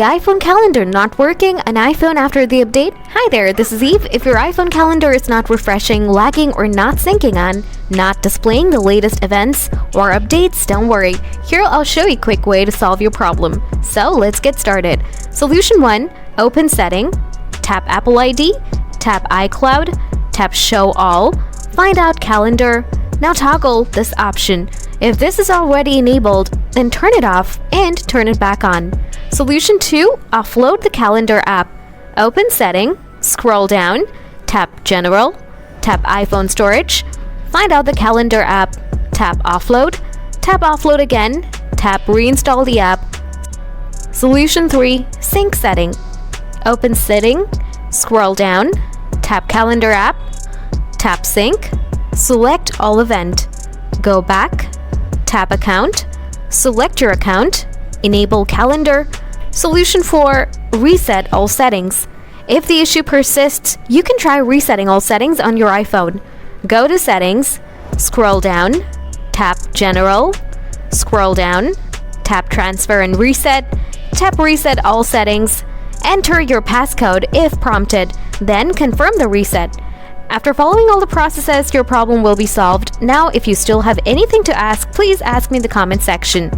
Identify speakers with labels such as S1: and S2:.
S1: The iPhone calendar not working on iPhone after the update? Hi there, this is Eve. If your iPhone calendar is not refreshing, lagging, or not syncing on, not displaying the latest events or updates, don't worry. Here I'll show you a quick way to solve your problem. So let's get started. Solution 1. Open Setting, tap Apple ID, tap iCloud, tap Show All, find out Calendar. Now toggle this option. If this is already enabled, then turn it off and turn it back on. Solution 2. Offload the calendar app. Open Setting, scroll down, tap General, tap iPhone Storage, find out the calendar app, tap Offload again, tap Reinstall the app. Solution 3. Sync Setting. Open Setting, scroll down, tap Calendar app, tap Sync, select All Event, go back, tap Account, select your account, enable Calendar. Solution 4. Reset all settings. If the issue persists, you can try resetting all settings on your iPhone. Go to Settings, scroll down, tap General, scroll down, tap Transfer and Reset, tap Reset all settings, enter your passcode if prompted, then confirm the reset. After following all the processes, your problem will be solved. Now, if you still have anything to ask, please ask me in the comment section.